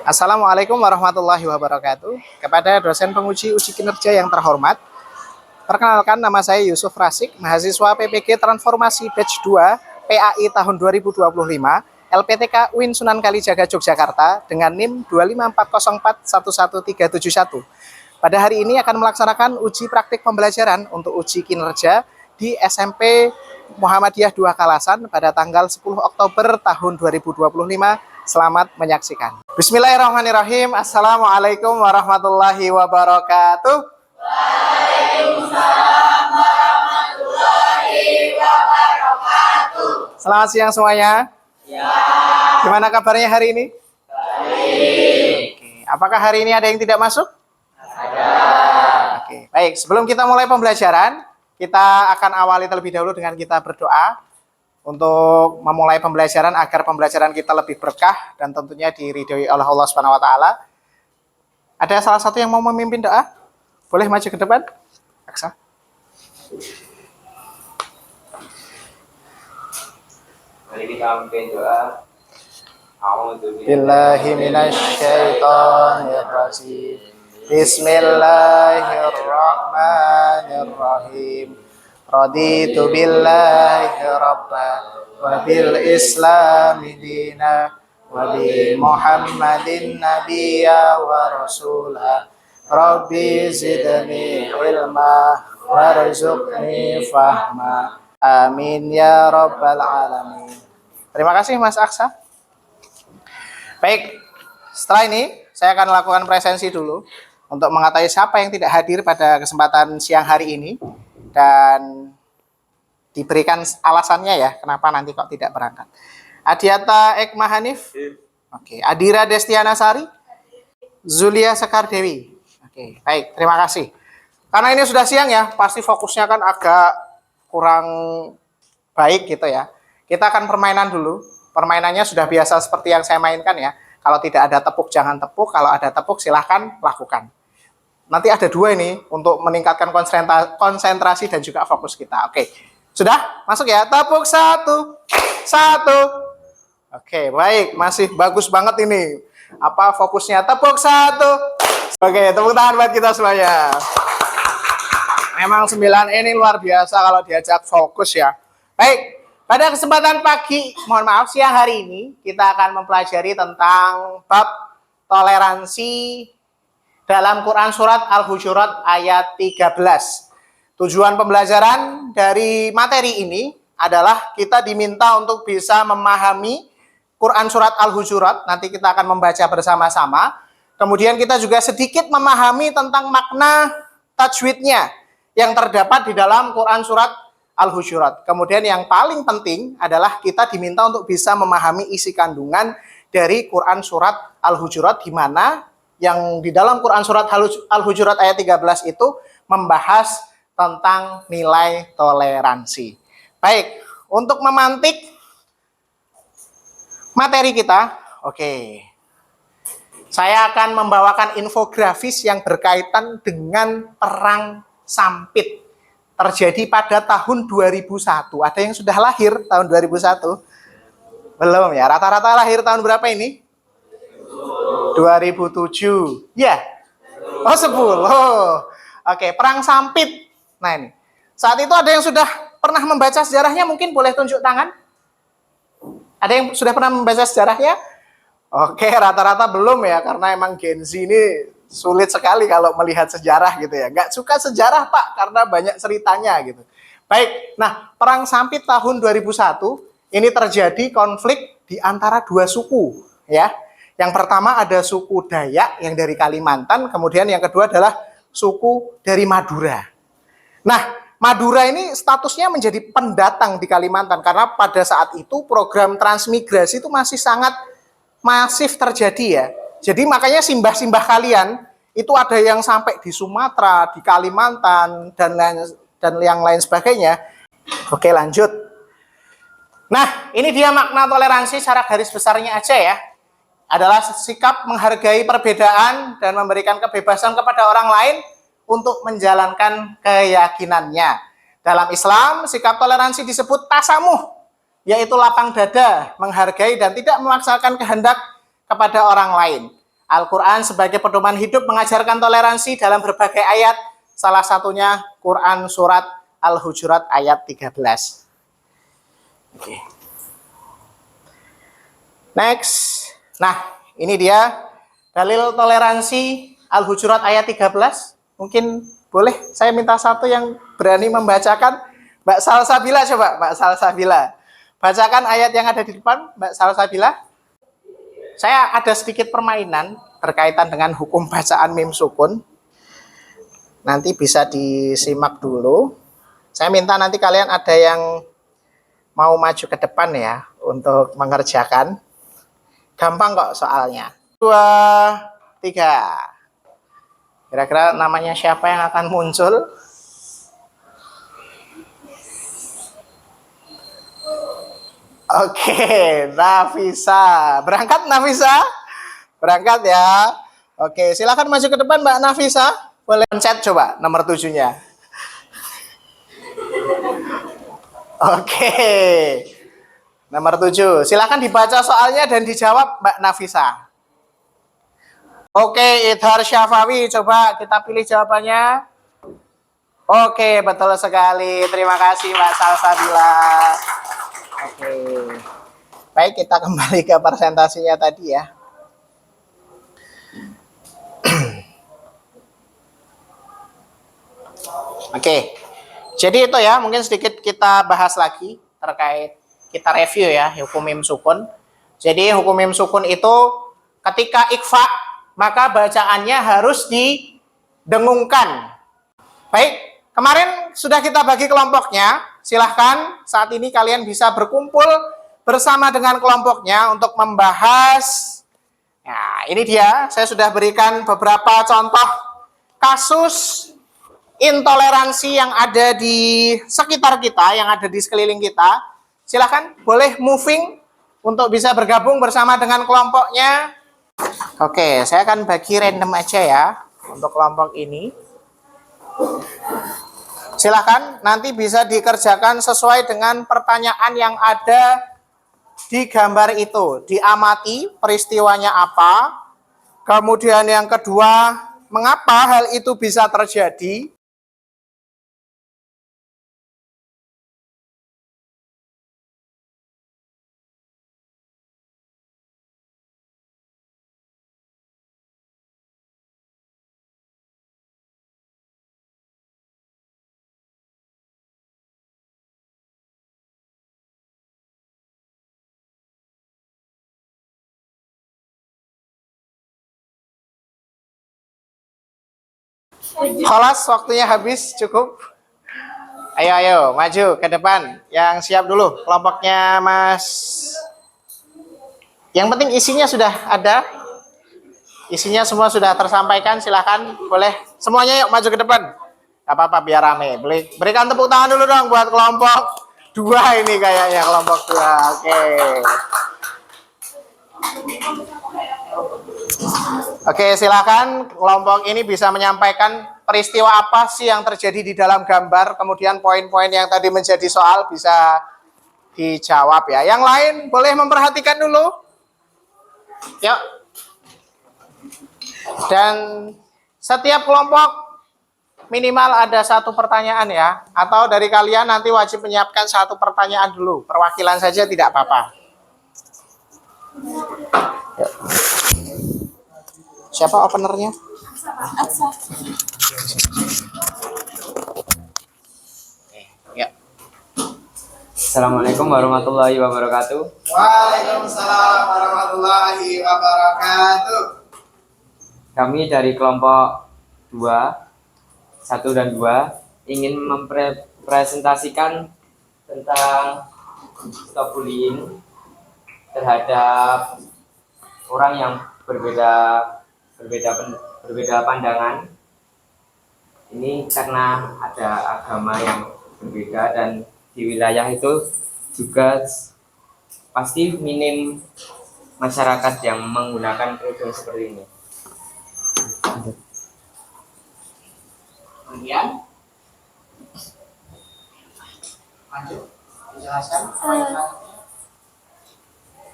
Assalamualaikum warahmatullahi wabarakatuh. Kepada dosen penguji uji kinerja yang terhormat, perkenalkan nama saya Yusuf Rasik, mahasiswa PPG Transformasi Batch 2 PAI tahun 2025, LPTK UIN Sunan Kalijaga Yogyakarta dengan NIM 254041131. Pada hari ini akan melaksanakan uji praktik pembelajaran untuk uji kinerja di SMP Muhammadiyah 2 Kalasan pada tanggal 10 Oktober tahun 2025. Selamat menyaksikan. Bismillahirrahmanirrahim. Assalamualaikum warahmatullahi wabarakatuh. Waalaikumsalam warahmatullahi wabarakatuh. Selamat siang semuanya. Ya. Gimana kabarnya hari ini? Baik. Oke. Apakah hari ini ada yang tidak masuk? Ada. Oke. Baik, sebelum kita mulai pembelajaran, kita akan awali terlebih dahulu dengan kita berdoa untuk memulai pembelajaran agar pembelajaran kita lebih berkah dan tentunya diridhoi oleh Allah Subhanahu wa taala. Ada salah satu yang mau memimpin doa? Boleh maju ke depan? Aksa. Mari kita memimpin doa. A'udzu Billahi minasyaitonir rajim. Bismillahirrahmanirrahim. Raditu billahi rabba wa bil islami dina wa bi Muhammadin nabiyya wa rasula. Rabbi zidni ilma warzuqni fahma. Amin ya rabbal alamin. Terima kasih Mas Aksa. Baik, setelah ini saya akan lakukan presensi dulu untuk mengetahui siapa yang tidak hadir pada kesempatan siang hari ini dan diberikan alasannya ya kenapa nanti kok tidak berangkat. Adiata Ekma Hanif. Oke, Adira Destiana Sari. Zulia Sekar Dewi. Oke, baik, terima kasih. Karena ini sudah siang ya, pasti fokusnya kan agak kurang baik gitu ya. Kita akan permainan dulu. Permainannya sudah biasa seperti yang saya mainkan ya. Kalau tidak ada tepuk jangan tepuk, kalau ada tepuk silahkan lakukan. Nanti ada dua ini untuk meningkatkan konsentrasi dan juga fokus kita. Oke, sudah masuk ya. Tepuk satu. Oke, baik, masih bagus banget ini. Apa fokusnya? Tepuk satu. Oke, tepuk tangan buat kita semuanya. Memang 9 ini luar biasa kalau diajak fokus ya. Baik, pada kesempatan siang hari ini kita akan mempelajari tentang bab toleransi dalam Quran Surat Al-Hujurat ayat 13. Tujuan pembelajaran dari materi ini adalah kita diminta untuk bisa memahami Quran Surat Al-Hujurat. Nanti kita akan membaca bersama-sama. Kemudian kita juga sedikit memahami tentang makna tajwidnya yang terdapat di dalam Quran Surat Al-Hujurat. Kemudian yang paling penting adalah kita diminta untuk bisa memahami isi kandungan dari Quran Surat Al-Hujurat, di mana yang di dalam Quran Surat Al-Hujurat ayat 13 itu membahas tentang nilai toleransi. Baik, untuk memantik materi kita, oke. Saya akan membawakan infografis yang berkaitan dengan perang Sampit. Terjadi pada tahun 2001. Ada yang sudah lahir tahun 2001? Belum ya, rata-rata lahir tahun berapa ini? 2007. Ya. Oh, 10. Oke, perang Sampit. Nah, ini. Saat itu ada yang sudah pernah membaca sejarahnya, mungkin boleh tunjuk tangan? Ada yang sudah pernah membaca sejarahnya? Oke, rata-rata belum ya, karena emang Gen Z ini sulit sekali kalau melihat sejarah gitu ya. Nggak suka sejarah, Pak, karena banyak ceritanya gitu. Baik, nah, perang Sampit tahun 2001, ini terjadi konflik di antara dua suku ya. Yang pertama ada suku Dayak yang dari Kalimantan, kemudian yang kedua adalah suku dari Madura. Nah, Madura ini statusnya menjadi pendatang di Kalimantan karena pada saat itu program transmigrasi itu masih sangat masif terjadi ya. Jadi makanya simbah-simbah kalian itu ada yang sampai di Sumatera, di Kalimantan, dan yang lain sebagainya. Oke, lanjut. Nah, ini dia makna toleransi secara garis besarnya aja ya. Adalah sikap menghargai perbedaan dan memberikan kebebasan kepada orang lain untuk menjalankan keyakinannya. Dalam Islam, sikap toleransi disebut tasamuh, yaitu lapang dada, menghargai dan tidak memaksakan kehendak kepada orang lain. Al-Quran sebagai pedoman hidup mengajarkan toleransi dalam berbagai ayat. Salah satunya Quran surat Al-Hujurat ayat 13. Oke. Next. Nah, ini dia dalil toleransi Al-Hujurat ayat 13. Mungkin boleh saya minta satu yang berani membacakan. Mbak Salsabila coba, Mbak Salsabila. Bacakan ayat yang ada di depan, Mbak Salsabila. Saya ada sedikit permainan berkaitan dengan hukum bacaan mim sukun. Nanti bisa disimak dulu. Saya minta nanti kalian ada yang mau maju ke depan ya untuk mengerjakan. Gampang kok soalnya. 2, 3. Kira-kira namanya siapa yang akan muncul? Oke, Nafisa. Berangkat Nafisa? Berangkat ya. Oke, silakan maju ke depan Mbak Nafisa. Boleh pencet coba nomor 7-nya. Oke. Nomor 7. Silakan dibaca soalnya dan dijawab Mbak Nafisa. Oke, Idhar Syafawi. Coba kita pilih jawabannya. Oke, betul sekali. Terima kasih Mbak Salsabila. Oke. Baik, kita kembali ke presentasinya tadi ya. Oke. Jadi itu ya, mungkin sedikit kita bahas lagi terkait kita review ya hukum mim sukun. Jadi hukum mim sukun itu ketika ikhfa maka bacaannya harus didengungkan. Baik, kemarin sudah kita bagi kelompoknya. Silahkan saat ini kalian bisa berkumpul bersama dengan kelompoknya untuk membahas. Nah, ini dia. Saya sudah berikan beberapa contoh kasus intoleransi yang ada di sekitar kita, yang ada di sekeliling kita. Silahkan, boleh moving untuk bisa bergabung bersama dengan kelompoknya. Oke, saya akan bagi random aja ya untuk kelompok ini. Silahkan nanti bisa dikerjakan sesuai dengan pertanyaan yang ada di gambar itu. Diamati peristiwanya apa. Kemudian yang kedua, mengapa hal itu bisa terjadi. Kholas, waktunya habis, cukup. Ayo, maju ke depan. Yang siap dulu, kelompoknya Mas. Yang penting isinya sudah ada. Isinya semua sudah tersampaikan, silahkan. Boleh, semuanya yuk maju ke depan. Gak apa-apa, biar rame. Berikan tepuk tangan dulu dong buat kelompok 2 ini kayaknya, kelompok 2. Oke. Oke, silakan kelompok ini bisa menyampaikan peristiwa apa sih yang terjadi di dalam gambar, kemudian poin-poin yang tadi menjadi soal bisa dijawab ya. Yang lain boleh memperhatikan dulu. Yuk. Dan setiap kelompok minimal ada 1 pertanyaan ya. Atau dari kalian nanti wajib menyiapkan 1 pertanyaan dulu. Perwakilan saja tidak apa-apa. Yuk. Siapa openernya? Ya. Assalamualaikum warahmatullahi wabarakatuh. Waalaikumsalam warahmatullahi wabarakatuh. Kami dari kelompok 2, 1 dan 2 ingin mempresentasikan tentang stop bullying terhadap orang yang berbeda pandangan. Ini karena ada agama yang berbeda dan di wilayah itu juga pasti minim masyarakat yang menggunakan kerudung seperti ini. Kemudian lanjut dijelaskan.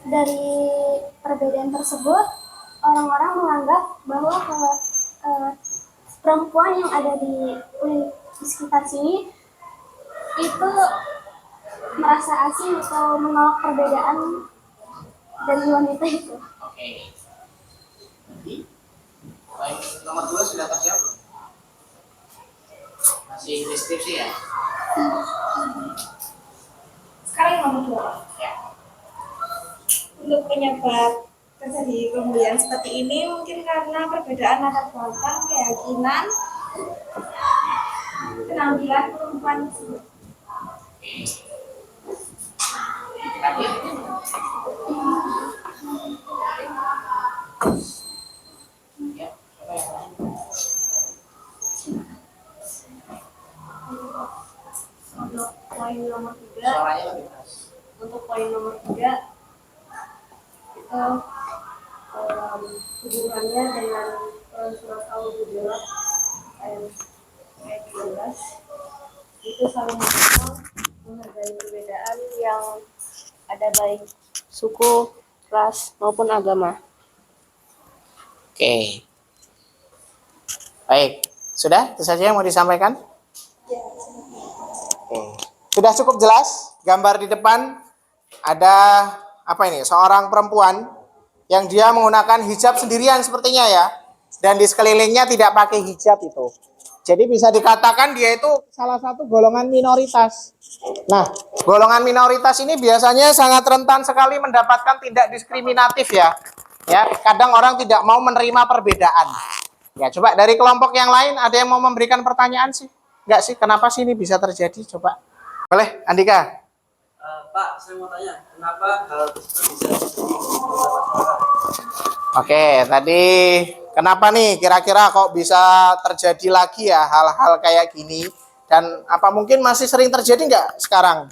Dari perbedaan tersebut orang-orang menganggap bahwa kalau perempuan yang ada di sekitar sini itu merasa asing atau menolak perbedaan dari wanita itu. Oke. Nanti nomor 2 sudah terjawab belum? Masih deskripsi ya? Sekarang yang nomor 2. Ya. Untuk penyebab terjadi pembulian seperti ini mungkin karena perbedaan latar belakang, keyakinan, penampilan perempuan tersebut. Tadi? Ya, apa yang lain? Untuk poin nomor 3, Suaranya lebih keras. untuk poin nomor 3 itu hubungannya dengan surat Al-Hujurat ayat 12 itu saling menghargai perbedaan yang ada baik suku, ras maupun agama. Oke. Baik, sudah? Itu saja yang mau disampaikan? Oke. Sudah cukup jelas? Gambar di depan ada apa ini? Seorang perempuan yang dia menggunakan hijab sendirian sepertinya ya. Dan di sekelilingnya tidak pakai hijab itu. Jadi bisa dikatakan dia itu salah satu golongan minoritas. Nah, golongan minoritas ini biasanya sangat rentan sekali mendapatkan tindak diskriminatif ya. Ya, kadang orang tidak mau menerima perbedaan. Ya, coba dari kelompok yang lain ada yang mau memberikan pertanyaan sih? Enggak sih, kenapa sih ini bisa terjadi? Coba. Boleh, Andika? Pak, saya mau tanya, kenapa hal tersebut bisa terjadi di masyarakat? Oke, tadi kenapa nih kira-kira kok bisa terjadi lagi ya hal-hal kayak gini? Dan apa mungkin masih sering terjadi nggak sekarang?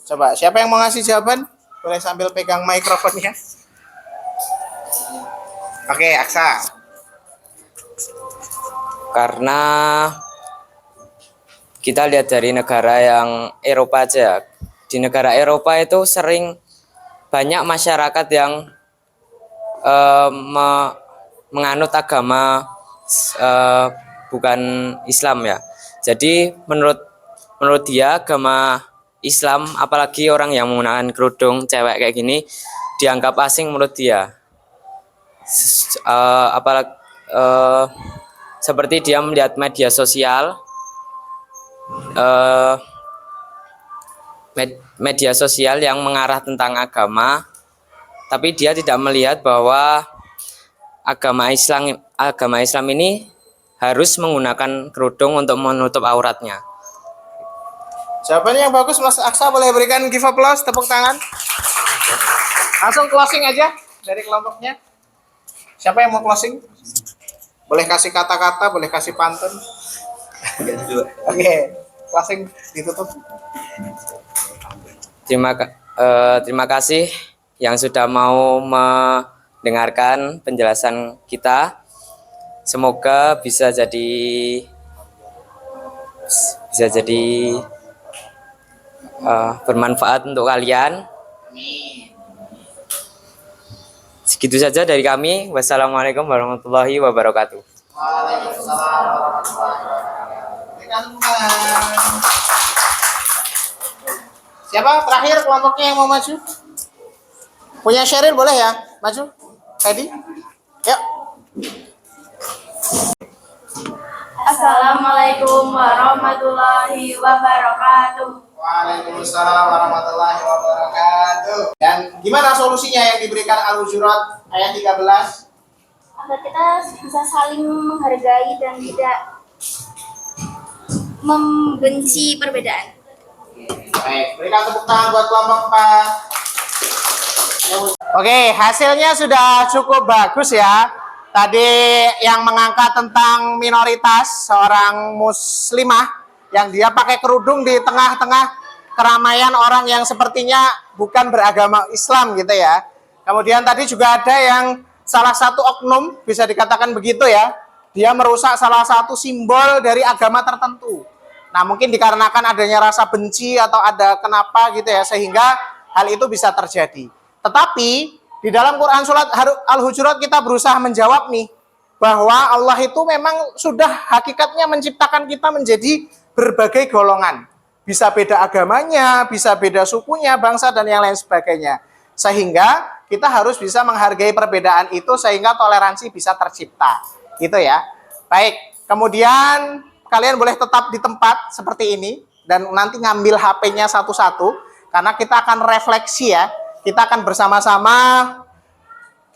Coba, siapa yang mau ngasih jawaban? Boleh sambil pegang mikrofonnya. Oke, Aksa. Karena kita lihat dari negara yang Eropa aja. Di negara Eropa itu sering banyak masyarakat yang menganut agama bukan Islam ya. Jadi menurut dia agama Islam, apalagi orang yang menggunakan kerudung cewek kayak gini, dianggap asing menurut dia. Apalagi seperti dia melihat media sosial, media sosial yang mengarah tentang agama, tapi dia tidak melihat bahwa agama Islam ini harus menggunakan kerudung untuk menutup auratnya. Jawabannya yang bagus, Mas Aksa. Boleh berikan give applause, tepuk tangan. Langsung closing aja dari kelompoknya. Siapa yang mau closing? Boleh kasih kata-kata, boleh kasih pantun. Oke, closing ditutup. Terima kasih yang sudah mau mendengarkan penjelasan kita. Semoga bisa jadi bermanfaat untuk kalian. Segitu saja dari kami. Wassalamualaikum warahmatullahi wabarakatuh. Waalaikumsalam warahmatullahi wabarakatuh. Siapa terakhir kelompoknya yang mau maju? Punya Sheryl boleh ya? Maju. Teddy. Yuk. Assalamualaikum warahmatullahi wabarakatuh. Waalaikumsalam warahmatullahi wabarakatuh. Dan gimana solusinya yang diberikan Al-Hujurat ayat 13? Agar kita bisa saling menghargai dan tidak membenci perbedaan. Baik, berikan tepuk tangan buat kelompok 4. Oke, hasilnya sudah cukup bagus ya. Tadi yang mengangkat tentang minoritas, seorang muslimah yang dia pakai kerudung di tengah-tengah keramaian orang yang sepertinya bukan beragama Islam gitu ya. Kemudian tadi juga ada yang salah satu oknum, bisa dikatakan begitu ya, dia merusak salah satu simbol dari agama tertentu. Nah, mungkin dikarenakan adanya rasa benci atau ada kenapa gitu ya, sehingga hal itu bisa terjadi. Tetapi Di dalam Quran surat Al-Hujurat kita berusaha menjawab nih, bahwa Allah itu memang sudah hakikatnya menciptakan kita menjadi berbagai golongan. Bisa beda agamanya, bisa beda sukunya, bangsa, dan yang lain sebagainya. Sehingga kita harus bisa menghargai perbedaan itu sehingga toleransi bisa tercipta. Gitu ya. Baik, kemudian kalian boleh tetap di tempat seperti ini dan nanti ngambil HP-nya satu-satu karena kita akan refleksi ya. Kita akan bersama-sama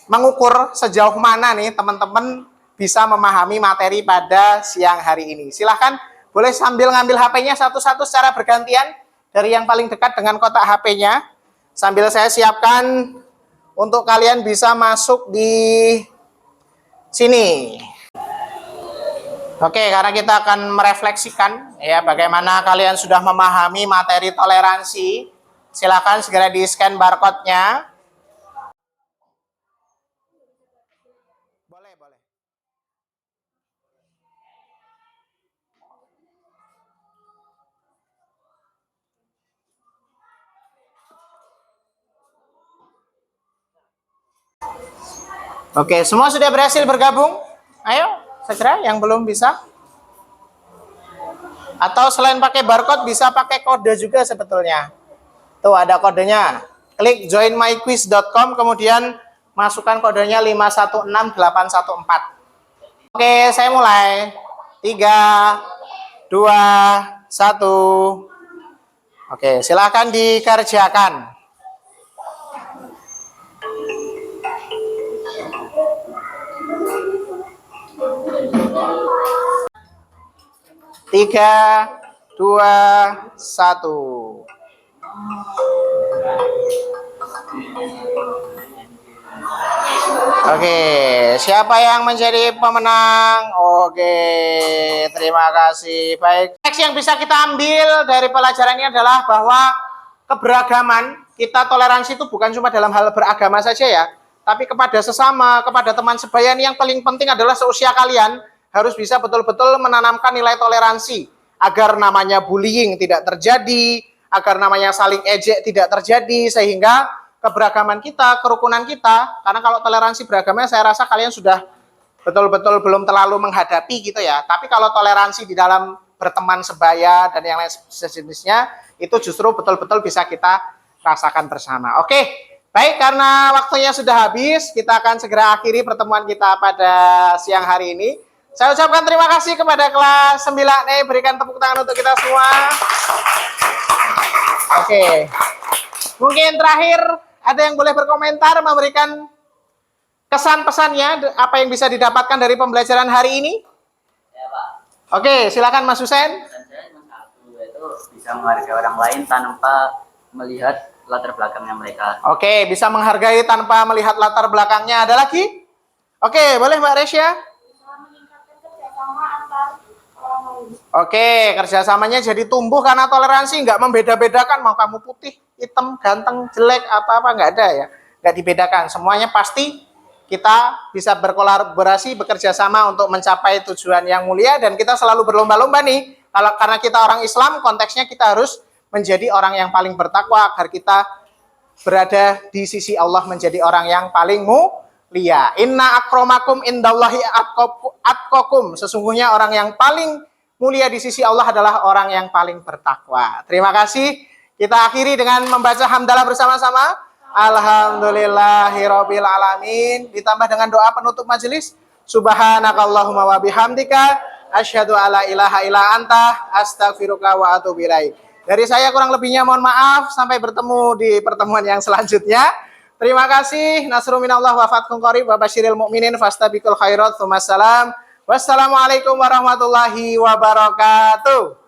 mengukur sejauh mana nih teman-teman bisa memahami materi pada siang hari ini. Silahkan boleh sambil ngambil HP-nya satu-satu secara bergantian dari yang paling dekat dengan kotak HP-nya. Sambil saya siapkan untuk kalian bisa masuk di sini. Oke, karena kita akan merefleksikan ya bagaimana kalian sudah memahami materi toleransi. Silakan segera di-scan barcode-nya. Boleh, boleh. Oke, semua sudah berhasil bergabung? Ayo, segera yang belum bisa. Atau selain pakai barcode bisa pakai kode juga sebetulnya. Tuh ada kodenya. Klik joinmyquiz.com kemudian masukkan kodenya 516814. Oke, saya mulai. 3 2 1. Oke, silakan dikerjakan. Tiga, 2, 1. Oke, siapa yang menjadi pemenang? Oke, terima kasih. Baik, teks yang bisa kita ambil dari pelajaran ini adalah bahwa keberagaman, kita toleransi itu bukan cuma dalam hal beragama saja ya, tapi kepada sesama, kepada teman sebaya. Yang paling penting adalah seusia kalian harus bisa betul-betul menanamkan nilai toleransi agar namanya bullying tidak terjadi, agar namanya saling ejek tidak terjadi, sehingga keberagaman kita, kerukunan kita, karena kalau toleransi beragamanya saya rasa kalian sudah betul-betul belum terlalu menghadapi gitu ya. Tapi kalau toleransi di dalam berteman sebaya dan yang lain sejenisnya, itu justru betul-betul bisa kita rasakan bersama. Oke, baik, karena waktunya sudah habis, kita akan segera akhiri pertemuan kita pada siang hari ini. Saya ucapkan terima kasih kepada kelas 9E, berikan tepuk tangan untuk kita semua. Oke, mungkin terakhir ada yang boleh berkomentar, memberikan kesan pesannya, apa yang bisa didapatkan dari pembelajaran hari ini? Ya, Pak. Oke, silakan Mas Husen. Dan saya cuma satu, yaitu bisa menghargai orang lain tanpa melihat latar belakangnya mereka. Oke, bisa menghargai tanpa melihat latar belakangnya. Ada lagi? Oke, boleh Mbak Resya? Oke, kerjasamanya jadi tumbuh karena toleransi, nggak membeda-bedakan mau kamu putih, hitam, ganteng, jelek, apa-apa nggak ada ya, nggak dibedakan. Semuanya pasti kita bisa berkolaborasi, bekerja sama untuk mencapai tujuan yang mulia, dan kita selalu berlomba-lomba nih. Kalau karena kita orang Islam, konteksnya kita harus menjadi orang yang paling bertakwa agar kita berada di sisi Allah menjadi orang yang paling mulia. Inna akromakum indallahi atqakum. Sesungguhnya orang yang paling mulia di sisi Allah adalah orang yang paling bertakwa. Terima kasih. Kita akhiri dengan membaca hamdalah bersama-sama. Alhamdulillahirabbil alamin. Ditambah dengan doa penutup majelis. Subhanakallahumma wa bihamdika asyhadu alla ilaha illa anta astaghfiruka wa atubu ilaik. Dari saya kurang lebihnya mohon maaf. Sampai bertemu di pertemuan yang selanjutnya. Terima kasih. Nasrun minallah wa fathun qarib wa basyiril mu'minin fastabiqul khairat. Wassalamualaikum warahmatullahi wabarakatuh.